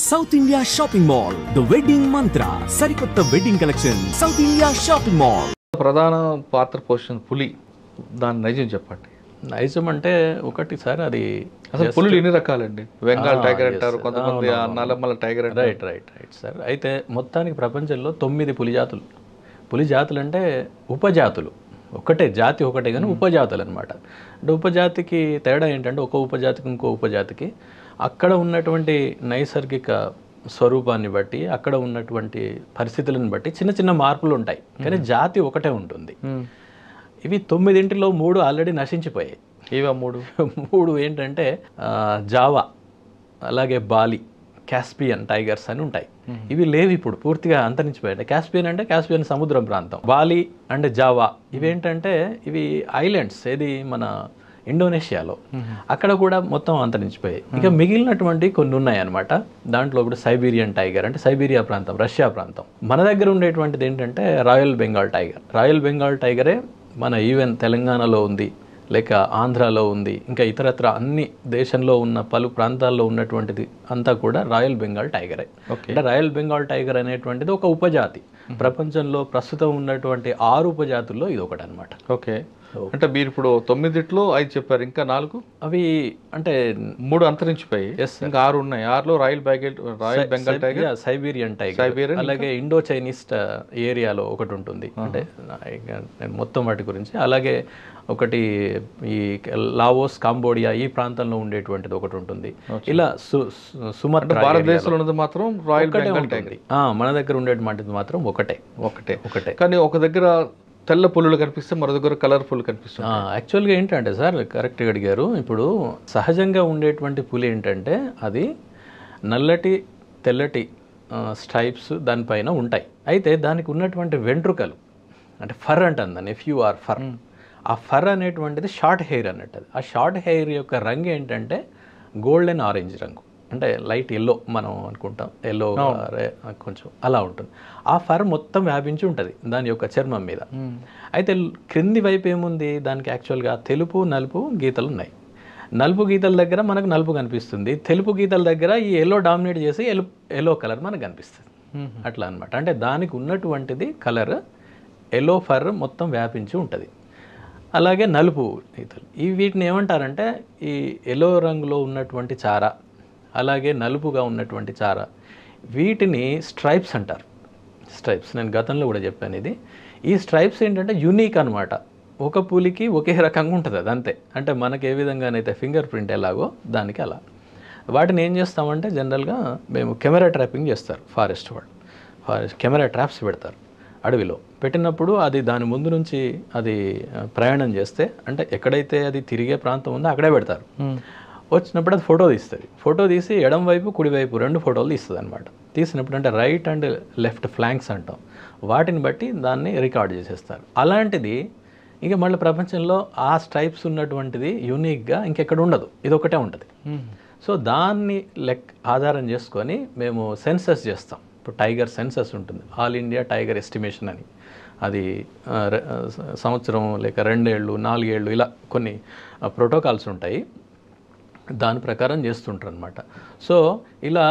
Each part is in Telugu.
South India shopping mall the wedding మంత్ర సరికొత్త wedding collection south India shopping mall. ప్రధాన పాత్ర పోషణ పులి, దాని నైజం చెప్పండి. నైజం అంటే ఒకటి సార్, అది అసలు పులులు ఎన్ని రకాలండి? బెంగాల్ టైగర్ అంటారు, కొంతమంది నల్లమల టైగర్ అంటారు. Right right right sir. అయితే మొత్తానికి ప్రపంచంలో 9 పులి జాతులు. పులి జాతులు అంటే ఉపజాతులు, ఒకటే జాతి ఒకటే కానీ ఉపజాతులు అనమాట. అంటే ఉపజాతికి తేడా ఏంటంటే ఒక ఉపజాతికి ఇంకో ఉపజాతికి అక్కడ ఉన్నటువంటి నైసర్గిక స్వరూపాన్ని బట్టి, అక్కడ ఉన్నటువంటి పరిస్థితులను బట్టి చిన్న చిన్న మార్పులు ఉంటాయి, కానీ జాతి ఒకటే ఉంటుంది. ఇవి 9 3 ఆల్రెడీ నశించిపోయాయి. ఇవా మూడు ఏంటంటే జావా, అలాగే బాలి, కాస్పియన్ టైగర్స్ అని ఉంటాయి. ఇవి లేవు, ఇప్పుడు పూర్తిగా అంతరించిపోయాయి. కాస్పియన్ అంటే కాస్పియన్ సముద్రం ప్రాంతం. బాలి అండ్ జావా ఇవేంటంటే ఇవి ఐలాండ్స్, ఏది మన ఇండోనేషియాలో, అక్కడ కూడా మొత్తం అంతరించిపోయాయి. ఇక మిగిలినటువంటి కొన్ని ఉన్నాయి అనమాట. దాంట్లో ఇప్పుడు సైబీరియన్ టైగర్ అంటే సైబీరియా ప్రాంతం, రష్యా ప్రాంతం. మన దగ్గర ఉండేటువంటిది ఏంటంటే royal Bengal tiger. Royal Bengal టైగరే మన ఈవెన్ తెలంగాణలో ఉంది, లేక ఆంధ్రాలో ఉంది, ఇంకా ఇతరత్ర అన్ని దేశంలో ఉన్న పలు ప్రాంతాల్లో ఉన్నటువంటిది అంతా కూడా రాయల్ బెంగాల్ టైగరే. అంటే రాయల్ బెంగాల్ టైగర్ అనేటువంటిది ఒక ఉపజాతి. ప్రపంచంలో ప్రస్తుతం ఉన్నటువంటి 6 ఉపజాతుల్లో ఇది ఒకటి అనమాట. ఓకే, అంటే మీరు ఇప్పుడు 9 5 చెప్పారు, ఇంకా 4 అవి అంటే 3 అంతరించిపోయి ఇంకా 6 ఉన్నాయి. 6లో royal Bengal tiger, Siberian tiger, అలాగే ఇండో చైనీస్ ఏరియాలో ఒకటి ఉంటుంది. అంటే నేను మొత్తం వాటి గురించి, అలాగే ఒకటి ఈ లావోస్, కాంబోడియా ఈ ప్రాంతంలో ఉండేటువంటిది ఒకటి ఉంటుంది. ఇలా సుమత్రా, భారతదేశంలో ఉన్నది మాత్రం రాయల్ బెంగాల్ టైగర్. మన దగ్గర ఉండేటువంటిది మాత్రం ఒకటే. కానీ ఒక దగ్గర తెల్ల పులులు కనిపిస్తే మరో దగ్గర కలర్ఫుల్ కనిపిస్తుంది. యాక్చువల్గా ఏంటంటే సార్, కరెక్ట్గా అడిగారు. ఇప్పుడు సహజంగా ఉండేటువంటి పులి ఏంటంటే అది నల్లటి తెల్లటి స్ట్రైప్స్ దానిపైన ఉంటాయి. అయితే దానికి ఉన్నటువంటి వెంట్రుకలు అంటే ఫర్ అంటాను దాన్ని, FUR ఫర్. ఆ ఫర్ అనేటువంటిది షార్ట్ హెయిర్ అన్నట్టు. ఆ షార్ట్ హెయిర్ యొక్క రంగు ఏంటంటే గోల్డెన్ ఆరెంజ్ రంగు, అంటే లైట్ ఎల్లో మనం అనుకుంటాం, ఎల్లో కొంచెం అలా ఉంటుంది. ఆ ఫర్ మొత్తం వ్యాపించి ఉంటుంది దాని యొక్క చర్మం మీద. అయితే క్రింది వైపు ఏముంది దానికి, యాక్చువల్గా తెలుపు నలుపు గీతలు ఉన్నాయి. నలుపు గీతల దగ్గర మనకు నలుపు కనిపిస్తుంది, తెలుపు గీతల దగ్గర ఈ ఎల్లో డామినేట్ చేసి ఎల్లో కలర్ మనకు కనిపిస్తుంది. అట్లా అనమాట. అంటే దానికి ఉన్నటువంటిది కలర్ ఎల్లో ఫర్ మొత్తం వ్యాపించి ఉంటుంది. అలాగే నలుపు గీతలు, వీటిని ఏమంటారంటే ఈ ఎల్లో రంగులో ఉన్నటువంటి చార, అలాగే నలుపుగా ఉన్నటువంటి చార, వీటిని స్ట్రైప్స్ అంటారు. స్ట్రైప్స్ నేను గతంలో కూడా చెప్పాను. ఈ స్ట్రైప్స్ ఏంటంటే యూనిక్ అనమాట. ఒక పులికి ఒకే రకంగా ఉంటుంది అది, అంతే. అంటే మనకి ఏ విధంగానైతే ఫింగర్ ప్రింట్ ఎలాగో దానికి అలా. వాటిని ఏం చేస్తామంటే జనరల్గా మేము కెమెరా ట్రాపింగ్ చేస్తారు ఫారెస్ట్ వాళ్ళు. కెమెరా ట్రాప్స్ పెడతారు అడవిలో. పెట్టినప్పుడు అది దాని ముందు నుంచి అది ప్రయాణం చేస్తే, అంటే ఎక్కడైతే అది తిరిగే ప్రాంతం ఉందో అక్కడే పెడతారు. వచ్చినప్పుడు అది ఫోటో తీస్తుంది. ఫోటో తీసి ఎడం వైపు కుడివైపు 2 ఫోటోలు తీస్తుంది అనమాట. తీసినప్పుడు అంటే రైట్ అండ్ లెఫ్ట్ ఫ్లాంక్స్ అంటాం, వాటిని బట్టి దాన్ని రికార్డ్ చేసేస్తారు. అలాంటిది ఇంకా మళ్ళీ ప్రపంచంలో ఆ స్ట్రైప్స్ ఉన్నటువంటిది యూనిక్గా ఇంకెక్కడ ఉండదు, ఇది ఒకటే ఉంటుంది. సో దాన్ని ఆధారం చేసుకొని మేము సెన్సస్ చేస్తాం. ఇప్పుడు టైగర్ సెన్సస్ ఉంటుంది, ఆల్ ఇండియా టైగర్ ఎస్టిమేషన్ అని. అది సంవత్సరం లేక 2 ఏళ్ళు 4 ఏళ్ళు ఇలా కొన్ని ప్రోటోకాల్స్ ఉంటాయి, దాని ప్రకారం చేస్తుంటారు అనమాట. సో ఇలా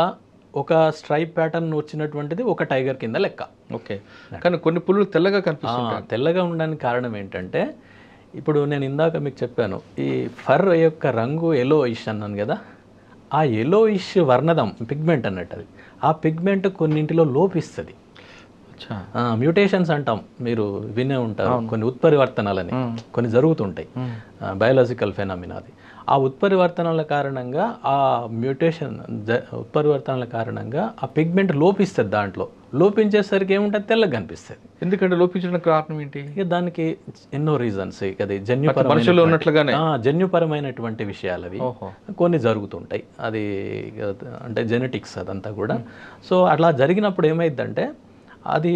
ఒక స్ట్రైప్ ప్యాటర్న్ వచ్చినటువంటిది ఒక టైగర్ కింద లెక్క. ఓకే, కానీ కొన్ని పులులు తెల్లగా కనిపిస్తాయి. తెల్లగా ఉండడానికి కారణం ఏంటంటే, ఇప్పుడు నేను ఇందాక మీకు చెప్పాను, ఈ ఫర్ యొక్క రంగు ఎల్లోయిష్ అన్నాను కదా, ఆ ఎల్లోయిష్ వర్ణదం పిగ్మెంట్ అన్నట్టు. అది ఆ పిగ్మెంట్ కొన్నింటిలో లోపిస్తుంది. మ్యూటేషన్స్ అంటాం, మీరు వినే ఉంటారు. కొన్ని ఉత్పరివర్తనాలని కొన్ని జరుగుతుంటాయి, బయాలజికల్ ఫెనామినా. అది ఆ ఉత్పరివర్తనాల కారణంగా, ఆ మ్యూటేషన్ ఉత్పరివర్తనాల కారణంగా ఆ పిగ్మెంట్ లోపిస్తుంది. దాంట్లో లోపించేసరికి ఏముంటుంది, తెల్లగా కనిపిస్తుంది. ఎందుకంటే లోపించడానికి కారణం ఏంటి? ఇక దానికి ఎన్నో రీజన్స్. అది జన్యుపరమైనటువంటి విషయాలు అవి కొన్ని జరుగుతుంటాయి. అది అంటే జెనెటిక్స్ అదంతా కూడా. సో అట్లా జరిగినప్పుడు ఏమైందంటే, అది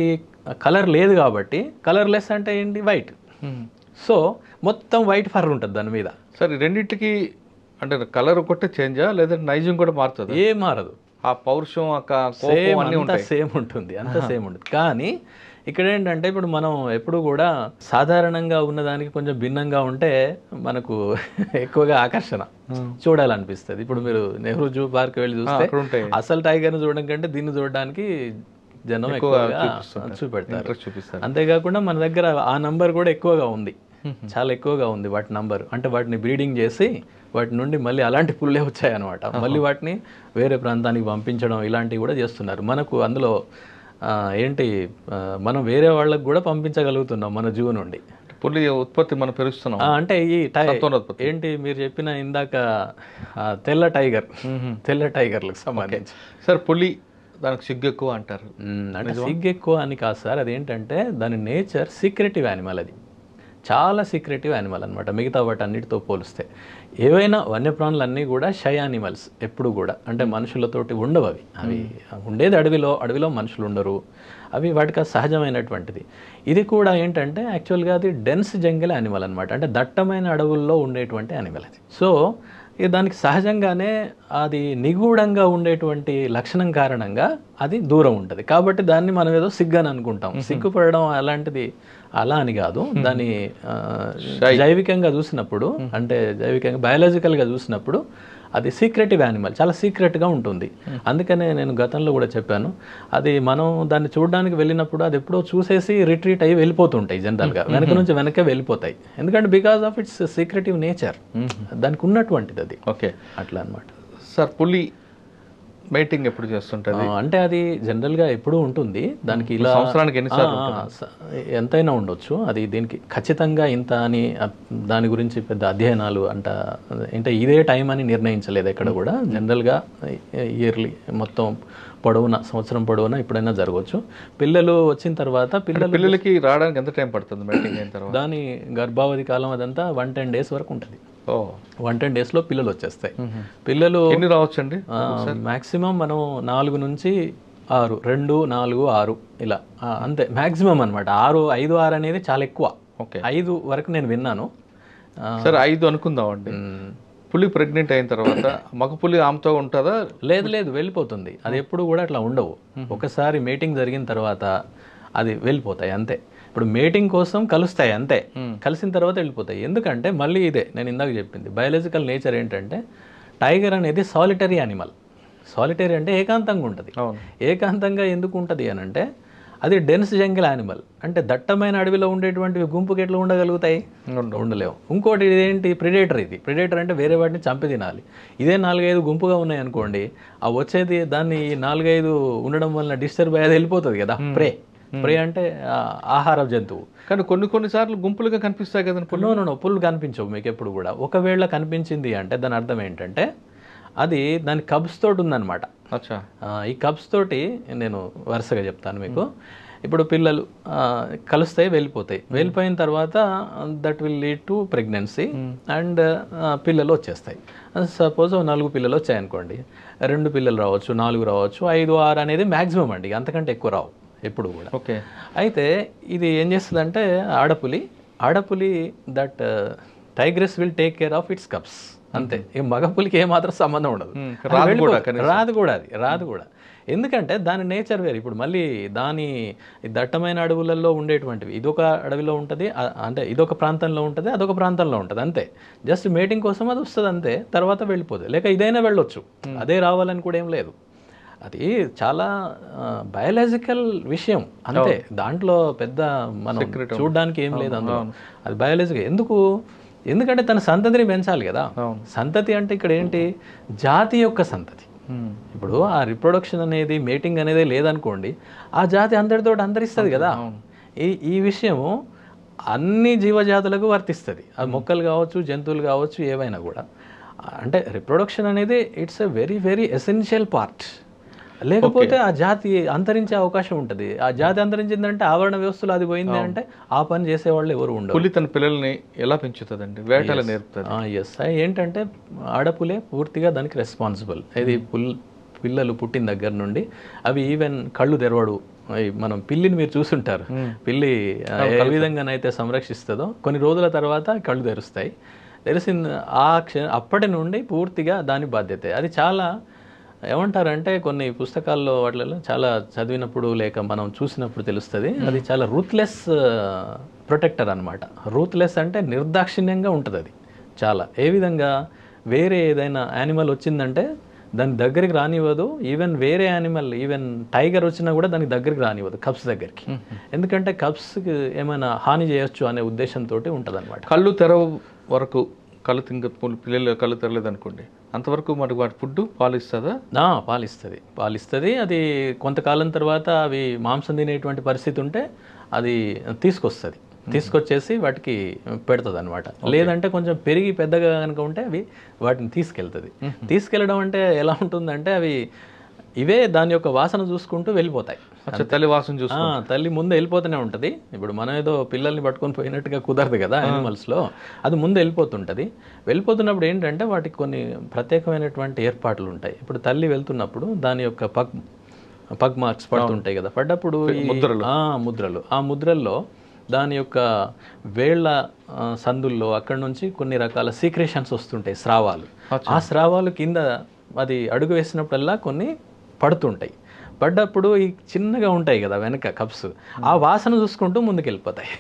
కలర్ లేదు కాబట్టి, కలర్లెస్ అంటే ఏంటి, వైట్. సో మొత్తం వైట్ ఫర్ ఉంటుంది దాని మీద. సరే, రెండింటికి అంటే కలర్ ఒకటే చేంజా లేదంటే నైజం కూడా మారుతుంది? ఏ మారదు, ఆ పౌరుషం సేమ్ ఉంటుంది, అంత సేమ్ ఉంటుంది. కానీ ఇక్కడ ఏంటంటే ఇప్పుడు మనం ఎప్పుడు కూడా సాధారణంగా ఉన్నదానికి కొంచెం భిన్నంగా ఉంటే మనకు ఎక్కువగా ఆకర్షణ చూడాలనిపిస్తుంది. ఇప్పుడు మీరు నెహ్రూ జూ పార్క్ వెళ్ళి చూస్తే అసలు టైగర్ని చూడడం కంటే దీన్ని చూడడానికి జనం ఎక్కువగా చూపెడతారు. అంతేకాకుండా మన దగ్గర ఆ నంబర్ కూడా ఎక్కువగా ఉంది, చాలా ఎక్కువగా ఉంది వాటి నంబర్. అంటే వాటిని బ్రీడింగ్ చేసి వాటి నుండి మళ్ళీ అలాంటి పుల్లే వచ్చాయన్నమాట. మళ్ళీ వాటిని వేరే ప్రాంతానికి పంపించడం ఇలాంటివి కూడా చేస్తున్నారు. మనకు అందులో ఏంటి మనం వేరే వాళ్ళకు కూడా పంపించగలుగుతున్నాం మన జూ నుండి. పులి ఉత్పత్తి మనం పెరుగుతున్నాం. అంటే ఈ ఏంటి మీరు చెప్పిన ఇందాక తెల్ల టైగర్లకు సంబంధించి సార్, పులి దానికి సిగ్గు ఎక్కువ అంటారు. అంటే సిగ్గు ఎక్కువ అని కాదు సార్, అదేంటంటే దాని నేచర్ సీక్రెటివ్ యానిమల్, అది చాలా సీక్రెటివ్ యానిమల్ అనమాట మిగతా వాటి అన్నిటితో పోలిస్తే. ఏవైనా వన్యప్రాణులు అన్నీ కూడా షై యానిమల్స్ ఎప్పుడు కూడా, అంటే మనుషులతోటి ఉండవు అవి ఉండేది అడవిలో మనుషులు ఉండరు, అవి వాటికి సహజమైనటువంటిది. ఇది కూడా ఏంటంటే యాక్చువల్గా అది డెన్స్ జంగల్ యానిమల్ అనమాట, అంటే దట్టమైన అడవుల్లో ఉండేటువంటి యానిమల్ అది. సో దానికి సహజంగానే అది నిగూఢంగా ఉండేటువంటి లక్షణం కారణంగా అది దూరం ఉంటుంది. కాబట్టి దాన్ని మనం ఏదో సిగ్గని అనుకుంటాం. సిగ్గుపడడం అలాంటిది అలా అని కాదు. దాన్ని జైవికంగా చూసినప్పుడు, అంటే జైవికంగా బయాలజికల్గా చూసినప్పుడు అది సీక్రెటివ్ యానిమల్, చాలా సీక్రెట్గా ఉంటుంది. అందుకనే నేను గతంలో కూడా చెప్పాను, అది మనం దాన్ని చూడడానికి వెళ్ళినప్పుడు అది ఎప్పుడో చూసేసి రిట్రీట్ అయ్యి వెళ్ళిపోతుంటాయి. జనరల్గా వెనక నుంచి వెనకే వెళ్ళిపోతాయి, ఎందుకంటే because of it's secretive nature, దానికి ఉన్నటువంటిది అది. ఓకే, అట్లా అనమాట సార్. పులి మేటింగ్ ఎప్పుడు చేస్తుంటుంది? అంటే అది జనరల్గా ఎప్పుడూ ఉంటుంది. దానికి ఇలా సంవత్సరానికి ఎంతైనా ఉండొచ్చు. అది దీనికి ఖచ్చితంగా ఇంత అని దాని గురించి పెద్ద అధ్యయనాలు అంటే ఇదే టైం అని నిర్ణయించలేదు ఎక్కడ కూడా. జనరల్గా ఇయర్లీ మొత్తం సంవత్సరం పొడవునా ఎప్పుడైనా జరగవచ్చు. పిల్లలు వచ్చిన తర్వాత పిల్లలకి రావడానికి ఎంత టైం పడుతుంది మేటింగ్ అయిన తర్వాత? దాని గర్భావధి కాలం అదంతా 110 days వరకు ఉంటుంది. 110 daysలో పిల్లలు వచ్చేస్తాయి. పిల్లలు ఎన్ని రావచ్చండి? మ్యాక్సిమం మనం 4 నుంచి 6, 2, 4, 6 ఇలా అంతే మ్యాక్సిమం అనమాట. 5, 6 అనేది చాలా ఎక్కువ. 5 వరకు నేను విన్నాను. సరే 5 అనుకుందామండి. పులి ప్రెగ్నెంట్ అయిన తర్వాత మగ పులి ఆమెతో ఉంటుందా? లేదు, వెళ్ళిపోతుంది. అది ఎప్పుడు కూడా అట్లా ఉండవు. ఒకసారి మీటింగ్ జరిగిన తర్వాత అది వెళ్ళిపోతాయి అంతే. ఇప్పుడు మీటింగ్ కోసం కలుస్తాయి అంతే, కలిసిన తర్వాత వెళ్ళిపోతాయి. ఎందుకంటే మళ్ళీ ఇదే నేను ఇందాక చెప్పింది, బయాలజికల్ నేచర్ ఏంటంటే టైగర్ అనేది సాలిటరీ యానిమల్. సాలిటరీ అంటే ఏకాంతంగా ఉంటుంది. ఏకాంతంగా ఎందుకు ఉంటుంది అని అంటే అది డెన్స్ జంగల్ యానిమల్, అంటే దట్టమైన అడవిలో ఉండేటువంటివి గుంపుకి ఎట్లా ఉండగలుగుతాయి? ఉండలేవు. ఇంకోటి ఇదేంటి, ప్రిడేటర్. ఇది ప్రిడేటర్ అంటే వేరే వాటిని చంపి తినాలి. ఇదే 4-5 గుంపుగా ఉన్నాయి అనుకోండి, ఆ వచ్చేది దాన్ని 4-5 ఉండడం వలన డిస్టర్బ్ అయ్యేది వెళ్ళిపోతుంది కదా. ప్రే అంటే ఆహార జంతువు. కానీ కొన్నిసార్లు గుంపులుగా కనిపిస్తాయి కదండి. పుల్లు కనిపించవు మీకు ఎప్పుడు కూడా. ఒకవేళ కనిపించింది అంటే దాని అర్థం ఏంటంటే అది దాని కబ్స్ తోటి ఉందన్నమాట. ఈ కబ్స్ తోటి నేను వరుసగా చెప్తాను మీకు. ఇప్పుడు పిల్లలు కలుస్తాయి, వెళ్ళిపోతాయి. వెళ్ళిపోయిన తర్వాత that will lead to pregnancy and పిల్లలు వచ్చేస్తాయి. సపోజ్ 4 పిల్లలు వచ్చాయనుకోండి, 2 పిల్లలు రావచ్చు, 4 రావచ్చు, 5, 6 అనేది మ్యాక్సిమం అండి. అంతకంటే ఎక్కువ రావు ఎప్పుడు కూడా. అయితే ఇది ఏం చేస్తుందంటే ఆడపులి that tigress will take care of its cubs అంతే. మగపులికి ఏమాత్రం సంబంధం ఉండదు, రాదు కూడా. ఎందుకంటే దాని నేచర్ వేరు. ఇప్పుడు మళ్ళీ దాని దట్టమైన అడవులలో ఉండేటువంటివి ఇదొక అడవిలో ఉంటుంది, అంటే ఇదొక ప్రాంతంలో ఉంటుంది, అదొక ప్రాంతంలో ఉంటుంది అంతే. జస్ట్ మేటింగ్ కోసం అది వస్తుంది అంతే, తర్వాత వెళ్ళిపోతుంది. లేక ఇదైనా వెళ్ళొచ్చు, అదే రావాలని కూడా ఏం లేదు. అది చాలా బయాలజికల్ విషయం అంతే. దాంట్లో పెద్ద మనం చూడడానికి ఏం లేదు అందులో. అది బయాలజికల్. ఎందుకంటే తన సంతతిని పెంచాలి కదా. సంతతి అంటే ఇక్కడ ఏంటి, జాతి యొక్క సంతతి. ఇప్పుడు ఆ రిప్రొడక్షన్ అనేది, మేటింగ్ అనేది లేదనుకోండి, ఆ జాతి అందరితో అంతరిస్తుంది కదా. ఈ విషయము అన్ని జీవజాతులకు వర్తిస్తుంది. అది మొక్కలు కావచ్చు, జంతువులు కావచ్చు, ఏవైనా కూడా. అంటే రిప్రొడక్షన్ అనేది it's a very very essential part. లేకపోతే ఆ జాతి అంతరించే అవకాశం ఉంటుంది. ఆ జాతి అంతరించిందంటే ఆవరణ వ్యవస్థలో అది పోయింది అంటే ఆ పని చేసేవాళ్ళు ఎవరు ఉండరు. పులి తన పిల్లల్ని ఎలా పెంచుతుందండి? వేటలు నేర్పుతుంది. ఎస్, ఏంటంటే ఆడపులే పూర్తిగా దానికి రెస్పాన్సిబుల్. ఇది పిల్లలు పుట్టిన దగ్గర నుండి అవి ఈవెన్ కళ్ళు తెరవడు. మనం పిల్లిని మీరు చూసుంటారు, పిల్లి ఏ విధంగానైతే సంరక్షిస్తుందో కొన్ని రోజుల తర్వాత కళ్ళు తెరుస్తాయి. తెలిసిన అప్పటి నుండి పూర్తిగా దాని బాధ్యత. అది చాలా ఏమంటారంటే కొన్ని పుస్తకాల్లో వాటిలో చాలా చదివినప్పుడు లేక మనం చూసినప్పుడు తెలుస్తుంది, అది చాలా రూత్లెస్ ప్రొటెక్టర్ అనమాట. రూత్లెస్ అంటే నిర్దాక్షిణ్యంగా ఉంటుంది అది చాలా. ఏ విధంగా వేరే ఏదైనా యానిమల్ వచ్చిందంటే దాని దగ్గరికి రానివ్వదు. ఈవెన్ వేరే యానిమల్, ఈవెన్ టైగర్ వచ్చినా కూడా దానికి దగ్గరికి రానివ్వదు కప్స్ దగ్గరికి. ఎందుకంటే కప్స్కి ఏమైనా హాని చేయొచ్చు అనే ఉద్దేశంతో ఉంటుంది అనమాట. కళ్ళు తెరవ వరకు పిల్లలు కళ్ళు తెరలేదు అనుకోండి, అంతవరకు మనకు వాటి ఫుడ్ పాలిస్తుందా? పాలిస్తుంది. అది కొంతకాలం తర్వాత అవి మాంసం తినేటువంటి పరిస్థితి ఉంటే అది తీసుకొచ్చేసి వాటికి పెడుతుంది అనమాట. లేదంటే కొంచెం పెరిగి పెద్దగా కనుక ఉంటే అవి వాటిని తీసుకెళ్ళడం అంటే ఎలా ఉంటుందంటే అవి ఇవే దాని యొక్క వాసన చూసుకుంటూ వెళ్ళిపోతాయి. తల్లి వాసన చూసి తల్లి ముందు వెళ్ళిపోతూనే ఉంటుంది. ఇప్పుడు మనం ఏదో పిల్లల్ని పట్టుకొని పోయినట్టుగా కుదరదు కదా యానిమల్స్లో, అది ముందు వెళ్ళిపోతున్నప్పుడు ఏంటంటే వాటికి కొన్ని ప్రత్యేకమైనటువంటి ఏర్పాట్లు ఉంటాయి. ఇప్పుడు తల్లి వెళ్తున్నప్పుడు దాని యొక్క పగ్ మార్క్స్ పడుతుంటాయి కదా, పడ్డప్పుడు ముద్రలు, ఆ ముద్రల్లో దాని యొక్క వేళ్ల సందుల్లో అక్కడి నుంచి కొన్ని రకాల సీక్రెషన్స్ వస్తుంటాయి, స్రావాలు. ఆ స్రావాలు కింద అది అడుగు వేసినప్పుడల్లా కొన్ని పడ్డప్పుడు ఈ చిన్నగా ఉంటాయి కదా వెనక కప్స్, ఆ వాసన చూసుకుంటూ ముందుకెళ్ళిపోతాయి.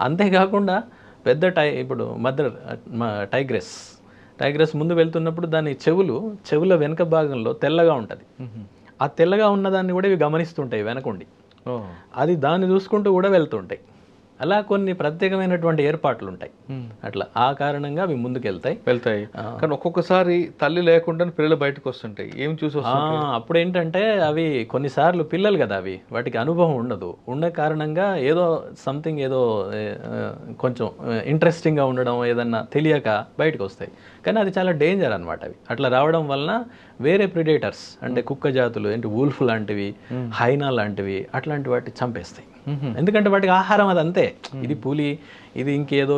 అంతేకాకుండా పెద్ద ఇప్పుడు టైగ్రెస్ ముందు వెళ్తున్నప్పుడు దాని చెవుల వెనక భాగంలో తెల్లగా ఉంటుంది. ఆ తెల్లగా ఉన్నదాన్ని కూడా ఇవి గమనిస్తుంటాయి వెనకుండి. అది దాన్ని చూసుకుంటూ కూడా వెళ్తుంటాయి. అలా కొన్ని ప్రత్యేకమైనటువంటి ఏర్పాట్లు ఉంటాయి. అట్లా ఆ కారణంగా అవి ముందుకెళ్తాయి. కానీ ఒక్కొక్కసారి తల్లి లేకుండా పిల్లలు బయటకు వస్తుంటాయి. ఏం చూసి అప్పుడు ఏంటంటే అవి కొన్నిసార్లు పిల్లలు కదా, అవి వాటికి అనుభవం ఉన్న కారణంగా ఏదో కొంచెం ఇంట్రెస్టింగ్గా ఉండడం, ఏదన్నా తెలియక బయటకు వస్తాయి. కానీ అది చాలా డేంజర్ అనమాట. అవి అట్లా రావడం వలన వేరే ప్రిడేటర్స్ అంటే కుక్క జాతులు ఏంటి, వూల్ఫ్ లాంటివి, హైనా లాంటివి, అట్లాంటి వాటి చంపేస్తాయి. ఎందుకంటే వాటికి ఆహారం అది అంతే. ఇది పులి, ఇది ఇంకేదో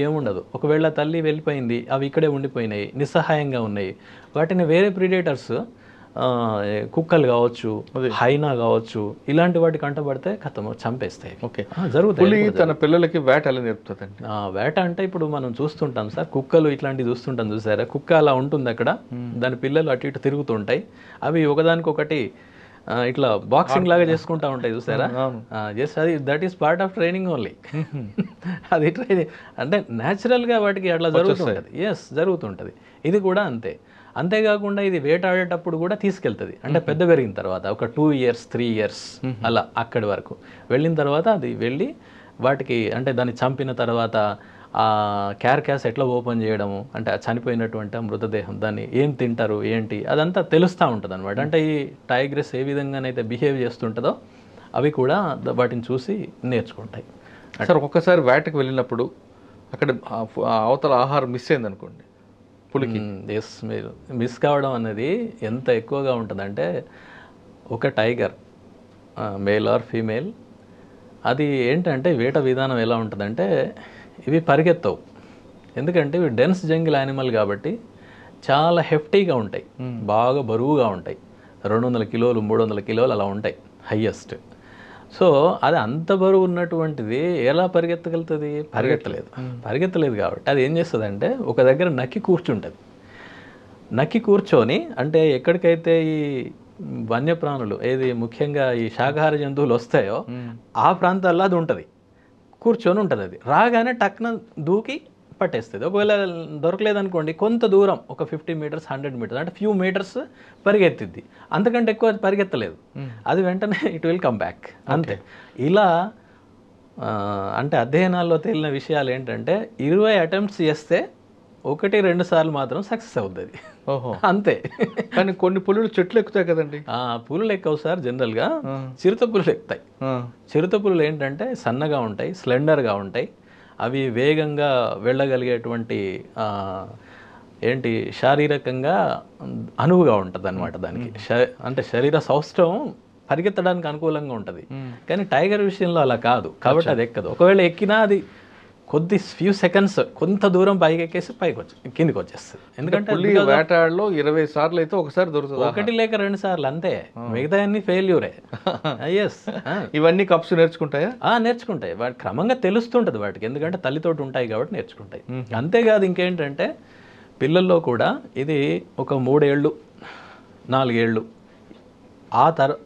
ఏముండదు. ఒకవేళ తల్లి వెళ్ళిపోయింది, అవి ఇక్కడే ఉండిపోయినాయి, నిస్సహాయంగా ఉన్నాయి, వాటిని వేరే ప్రిడేటర్స్ కుక్కలు కావచ్చు, హైనా కావచ్చు, ఇలాంటి వాటి కంటపడితే చంపేస్తాయి. జరుగుతుంది. తన పిల్లలకి వేట ఎలా నేర్పుతుందండి? వేట అంటే ఇప్పుడు మనం చూస్తుంటాం సార్, కుక్కలు ఇట్లాంటివి చూస్తుంటాం, చూసారా? కుక్క అలా ఉంటుంది అక్కడ, దాని పిల్లలు అటు ఇటు తిరుగుతుంటాయి, అవి ఒకదానికొకటి ఇట్లా బాక్సింగ్ లాగా చేసుకుంటా ఉంటాయి, చూసారా? అది that is part of training only. అది ట్రైనింగ్ అంటే న్యాచురల్గా వాటికి అట్లా జరుగుతుంటుంది. ఇది కూడా అంతే. అంతేకాకుండా ఇది వేటాడేటప్పుడు కూడా తీసుకెళ్తుంది. అంటే పెద్ద పెరిగిన తర్వాత ఒక 2 years 3 years అలా అక్కడి వరకు వెళ్ళిన తర్వాత అది వెళ్ళి వాటికి అంటే దాన్ని చంపిన తర్వాత ఆ క్యార్కాస్ ఎట్లా ఓపెన్ చేయడము, అంటే చనిపోయినటువంటి మృతదేహం, దాన్ని ఏం తింటారు ఏంటి అదంతా తెలుస్తూ ఉంటుంది అనమాట. అంటే ఈ టైగ్రెస్ ఏ విధంగానైతే బిహేవ్ చేస్తుంటుందో అవి కూడా వాటిని చూసి నేర్చుకుంటాయి. సార్ ఒక్కసారి వేటకు వెళ్ళినప్పుడు అక్కడ అవతల ఆహారం మిస్ అయింది అనుకోండి, పులికి మీరు మిస్ కావడం అనేది ఎంత ఎక్కువగా ఉంటుందంటే, ఒక టైగర్ మేల్ ఆర్ ఫీమేల్, అది ఏంటంటే వేట విధానం ఎలా ఉంటుందంటే ఇవి పరిగెత్తవు. ఎందుకంటే ఇవి డెన్స్ జంగిల్ యానిమల్ కాబట్టి చాలా హెఫ్టీగా ఉంటాయి, బాగా బరువుగా ఉంటాయి, 200 కిలోలు 300 కిలోలు అలా ఉంటాయి హయ్యెస్ట్. సో అది అంత బరువు ఉన్నటువంటిది ఎలా పరిగెత్తగలుగుతుంది? పరిగెత్తలేదు కాబట్టి అది ఏం చేస్తుంది అంటే ఒక దగ్గర నక్కి కూర్చొని అంటే ఎక్కడికైతే ఈ వన్యప్రాణులు ఏది ముఖ్యంగా ఈ శాకాహార జంతువులు వస్తాయో ఆ ప్రాంతాల్లో అది ఉంటుంది, కూర్చొని ఉంటుంది. అది రాగానే టక్న దూకి పట్టేస్తుంది. ఒకవేళ దొరకలేదనుకోండి కొంత దూరం ఒక 50 meters 100 meters అంటే ఫ్యూ మీటర్స్ పరిగెత్తిద్ది, అంతకంటే ఎక్కువ అది పరిగెత్తలేదు. అది వెంటనే ఇట్ విల్ కమ్ బ్యాక్ అంతే. ఇలా అంటే అధ్యయనాల్లో తేలిన విషయాలు ఏంటంటే 20 attempts చేస్తే 1-2 సార్లు మాత్రం సక్సెస్ అవుతుంది. అంతే. కానీ కొన్ని పులులు చెట్లు ఎక్కుతాయి కదండి. పులులు ఎక్కవు సార్, జనరల్గా చిరుత పులులు ఎక్కుతాయి. చిరుత పులులు ఏంటంటే సన్నగా ఉంటాయి, స్లెండర్గా ఉంటాయి, అవి వేగంగా వెళ్ళగలిగేటువంటి ఏంటి శారీరకంగా అనువుగా ఉంటుంది అనమాట. దానికి అంటే శరీర సౌష్ఠవం పరిగెత్తడానికి అనుకూలంగా ఉంటుంది. కానీ టైగర్ విషయంలో అలా కాదు కాబట్టి అది ఎక్కదు. ఒకవేళ ఎక్కినా అది ఫ్యూ సెకండ్స్ కొంత దూరం పైకి ఎక్కేసి కిందికి వచ్చేస్తుంది. ఎందుకంటే వేటాడలో 20 సార్లు అయితే ఒకసారి దొరుకుతుంది, 1 లేక 2 సార్లు అంతే, మిగతా అన్ని ఫెయిల్యూరే. ఇవన్నీ కప్స్ నేర్చుకుంటాయా? నేర్చుకుంటాయి. వాటి క్రమంగా తెలుస్తుంటుంది వాటికి, ఎందుకంటే తల్లితోటి ఉంటాయి కాబట్టి నేర్చుకుంటాయి. అంతేకాదు ఇంకేంటంటే పిల్లల్లో కూడా ఇది ఒక 3 ఏళ్ళు 4 ఏళ్ళు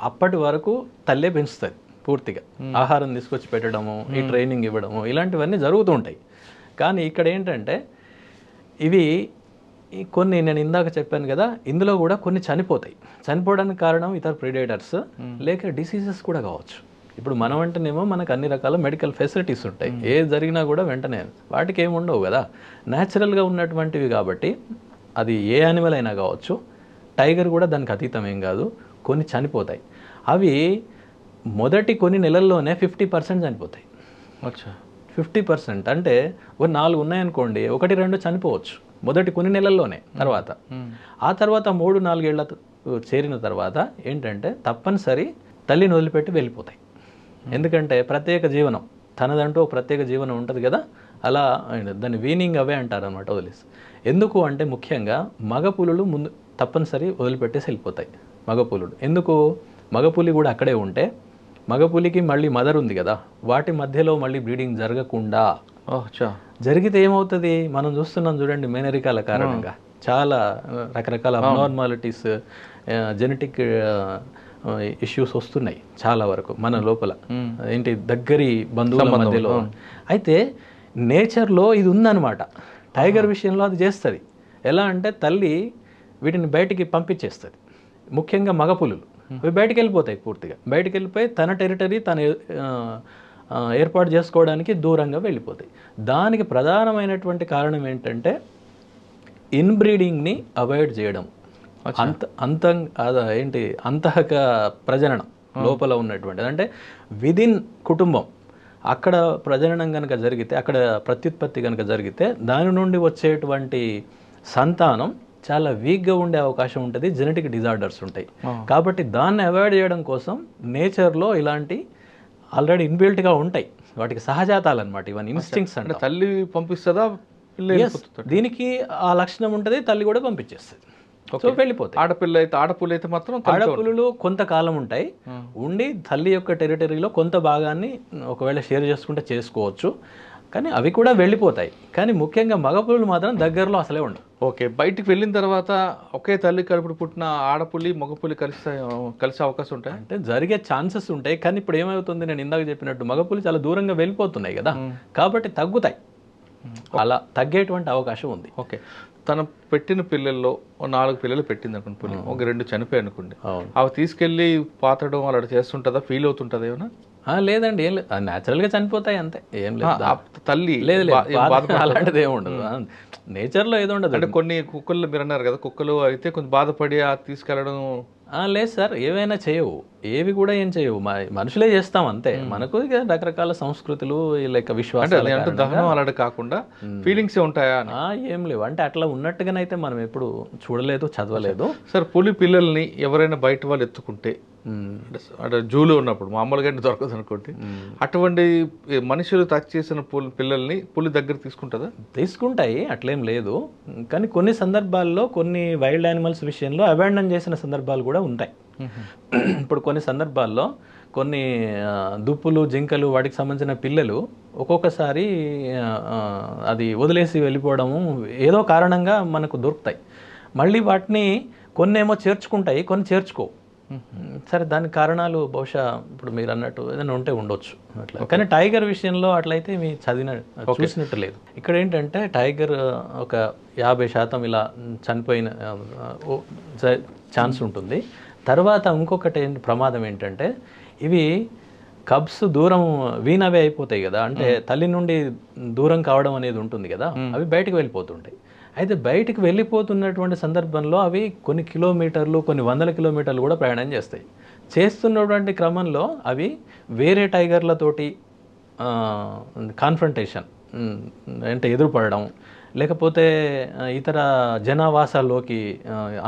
అప్పటి వరకు తల్లే పెంచుతుంది పూర్తిగా. ఆహారం తీసుకొచ్చి పెట్టడము, ఈ ట్రైనింగ్ ఇవ్వడము, ఇలాంటివన్నీ జరుగుతూ ఉంటాయి. కానీ ఇక్కడ ఏంటంటే ఇవి కొన్ని నేను ఇందాక చెప్పాను కదా, ఇందులో కూడా కొన్ని చనిపోతాయి. చనిపోవడానికి కారణం ఇతర ప్రిడేటర్స్ లేక డిసీజెస్ కూడా కావచ్చు. ఇప్పుడు మనం అంటేనేమో మనకు అన్ని రకాల మెడికల్ ఫెసిలిటీస్ ఉంటాయి, ఏది జరిగినా కూడా వెంటనే వాటికి ఏమి ఉండవు కదా, న్యాచురల్గా ఉన్నటువంటివి. కాబట్టి అది ఏ యానిమల్ అయినా కావచ్చు, టైగర్ కూడా దానికి అతీతం ఏం కాదు. కొన్ని చనిపోతాయి. అవి మొదటి కొన్ని నెలల్లోనే 50% చనిపోతాయి. 50% అంటే ఒక 4 ఉన్నాయనుకోండి, 1-2 చనిపోవచ్చు మొదటి కొన్ని నెలల్లోనే. తర్వాత ఆ తర్వాత 3-4 ఏళ్ళ చేరిన తర్వాత ఏంటంటే తప్పనిసరి తల్లిని వదిలిపెట్టి వెళ్ళిపోతాయి. ఎందుకంటే ప్రత్యేక జీవనం, తనదంటూ ఒక ప్రత్యేక జీవనం ఉంటుంది కదా, అలా దాన్ని వీనింగ్ అవే అంటారు అనమాట, వదిలేసి. ఎందుకు అంటే ముఖ్యంగా మగపులులు ముందు తప్పనిసరి వదిలిపెట్టేసి వెళ్ళిపోతాయి. మగపులుడు ఎందుకు, మగపులి కూడా అక్కడే ఉంటే మగపులికి మళ్ళీ మదర్ ఉంది కదా, వాటి మధ్యలో మళ్ళీ బ్రీడింగ్ జరగకుండా, జరిగితే ఏమవుతుంది మనం చూస్తున్నాం చూడండి, మేనరికాల కారణంగా చాలా రకరకాల అబ్నార్మాలిటీస్, జెనెటిక్ ఇష్యూస్ వస్తున్నాయి చాలా వరకు మన లోపల, ఏంటి దగ్గరి బంధువుల మధ్యలో. అయితే నేచర్లో ఇది ఉందన్నమాట. టైగర్ విషయంలో అది చేస్తుంది. ఎలా అంటే తల్లి వీటిని బయటికి పంపించేస్తుంది, ముఖ్యంగా మగపులులు. అవి బయటికి వెళ్ళిపోతాయి, పూర్తిగా బయటికి వెళ్ళిపోయి తన టెరిటరీ తను ఏర్పాటు చేసుకోవడానికి దూరంగా వెళ్ళిపోతాయి. దానికి ప్రధానమైనటువంటి కారణం ఏంటంటే ఇన్బ్రీడింగ్ని అవాయిడ్ చేయడం. అంతఃక ప్రజననం లోపల ఉన్నటువంటిది, అంటే విదిన్ కుటుంబం అక్కడ ప్రజననం కనుక జరిగితే, అక్కడ ప్రత్యుత్పత్తి కనుక జరిగితే దాని నుండి వచ్చేటువంటి సంతానం చాలా వీక్గా ఉండే అవకాశం ఉంటుంది, జెనెటిక్ డిజార్డర్స్ ఉంటాయి. కాబట్టి దాన్ని అవాయిడ్ చేయడం కోసం నేచర్లో ఇలాంటి ఆల్రెడీ ఇన్బిల్ట్గా ఉంటాయి, వాటికి సహజాతాలు అనమాట, ఇవన్నీ ఇన్స్టింక్ట్స్ అంటే. తల్లి పంపిస్తుందా, దీనికి ఆ లక్షణం ఉంటుంది, తల్లి కూడా పంపించేస్తుంది. సో వెళ్ళిపోతాయి. ఆడపులు అయితే మాత్రం ఆడపులు కొంతకాలం ఉంటాయి, ఉండి తల్లి యొక్క టెరిటరీలో కొంత భాగాన్ని ఒకవేళ షేర్ చేసుకుంటే చేసుకోవచ్చు, కానీ అవి కూడా వెళ్ళిపోతాయి. కానీ ముఖ్యంగా మగపులు మాత్రం దగ్గరలో అసలే ఉండవు. ఓకే, బయటికి వెళ్ళిన తర్వాత ఒకే తల్లి కడుపుడు పుట్టిన ఆడపులి మగపులి కలిసే అవకాశం ఉంటాయి అంటే జరిగే ఛాన్సెస్ ఉంటాయి. కానీ ఇప్పుడు ఏమవుతుంది, నేను ఇందాక చెప్పినట్టు మగపులి చాలా దూరంగా వెళ్ళిపోతున్నాయి కదా, కాబట్టి తగ్గుతాయి, అలా తగ్గేటువంటి అవకాశం ఉంది. ఓకే, తను పెట్టిన పిల్లల్లో 4 పిల్లలు పెట్టింది అనుకోండి పులి, ఒక 2 చనిపోయాయి అనుకోండి, అవి తీసుకెళ్ళి పాతడం అలా చేస్తుంటుందా, ఫీల్ అవుతుంటుందా ఏమన్నా? లేదండి, ఏం లేదు, న్యాచురల్గా చనిపోతాయి అంతే, ఏం లేదు. తల్లి లేదు అలాంటిది ఏమి ఉండదు, నేచర్లో ఏదో ఉండదు. అంటే కొన్ని కుక్కలు మీరు అన్నారు కదా, కుక్కలు అయితే కొంచెం బాధపడి తీసుకెళ్ళడం. లేదు సార్, ఏవైనా చేయవు, ఏవి కూడా ఏం చేయవు, మనుషులే చేస్తాం అంతే. మనకు ఇక రకరకాల సంస్కృతులు లైక్ విశ్వాసాలు దహనం అలాంటి కాకుండా ఫీలింగ్స్ ఉంటాయా? ఏం లేవు, అంటే అట్లా ఉన్నట్టుగానైతే మనం ఎప్పుడు చూడలేదు, చదవలేదు. సార్, పులి పిల్లల్ని ఎవరైనా బయట వాళ్ళు ఎత్తుకుంటే, అంటే జూలో ఉన్నప్పుడు మామూలుగా దొరకదు అనుకోండి, అటువంటి మనుషులు టచ్ చేసిన పిల్లల్ని పులి దగ్గర తీసుకుంటుందా? తీసుకుంటాయి, అట్లేం లేదు. కానీ కొన్ని సందర్భాల్లో కొన్ని వైల్డ్ యానిమల్స్ విషయంలో అబాండన్ చేసిన సందర్భాలు కూడా ఉంటాయి. ఇప్పుడు కొన్ని సందర్భాల్లో కొన్ని దుప్పులు, జింకలు, వాటికి సంబంధించిన పిల్లలు ఒక్కొక్కసారి అది వదిలేసి వెళ్ళిపోవడము ఏదో కారణంగా మనకు దొరుకుతాయి. మళ్ళీ వాటిని కొన్ని ఏమో చేర్చుకుంటాయి, కొన్ని చేర్చుకో. సరే, దాని కారణాలు బహుశా ఇప్పుడు మీరు అన్నట్టు ఏదైనా ఉంటే ఉండొచ్చు అట్లా. కానీ టైగర్ విషయంలో అట్లయితే మీ చూసినట్టు లేదు. ఇక్కడ ఏంటంటే టైగర్ ఒక 50% ఇలా చనిపోయిన ఛాన్స్ ఉంటుంది. తర్వాత ఇంకొకటి ప్రమాదం ఏంటంటే, ఇవి కబ్స్ దూరం వీనవే అయిపోతాయి కదా, అంటే తల్లి నుండి దూరం కావడం అనేది ఉంటుంది కదా, అవి బయటకు వెళ్ళిపోతుంటాయి. అయితే బయటికి వెళ్ళిపోతున్నటువంటి సందర్భంలో అవి కొన్ని కిలోమీటర్లు, కొన్ని 100 కిలోమీటర్లు కూడా ప్రయాణం చేస్తాయి. చేస్తున్నటువంటి క్రమంలో అవి వేరే టైగర్లతోటి కాన్ఫ్రంటేషన్ అంటే ఎదురుపడడం, లేకపోతే ఇతర జనావాసాల్లోకి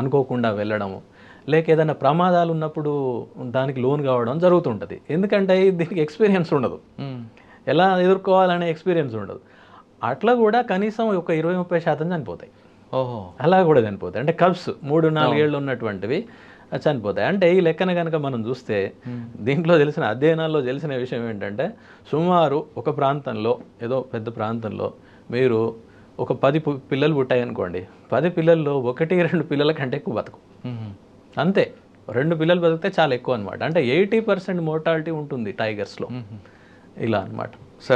అనుకోకుండా వెళ్ళడము, లేక ఏదైనా ప్రమాదాలు ఉన్నప్పుడు దానికి లోన్ కావడం జరుగుతుంటుంది. ఎందుకంటే దీనికి ఎక్స్పీరియన్స్ ఉండదు, ఎలా ఎదుర్కోవాలనే ఎక్స్పీరియన్స్ ఉండదు. అట్లా కూడా కనీసం ఒక 20-30% చనిపోతాయి. అలా కూడా చనిపోతాయి. అంటే కబ్స్ 3-4 ఏళ్ళు ఉన్నటువంటివి చనిపోతాయి. అంటే ఈ లెక్కన కనుక మనం చూస్తే దీంట్లో తెలిసిన అధ్యయనాల్లో తెలిసిన విషయం ఏంటంటే, సుమారు ఒక ప్రాంతంలో, ఏదో పెద్ద ప్రాంతంలో మీరు ఒక 10 పిల్లలు పుట్టాయనుకోండి, 10 పిల్లల్లో 1-2 పిల్లల కంటే ఎక్కువ బతకు. అంతే 2 పిల్లలు బతికితే చాలా ఎక్కువ అనమాట. అంటే 80% మోర్టాలిటీ ఉంటుంది టైగర్స్లో ఇలా అనమాట.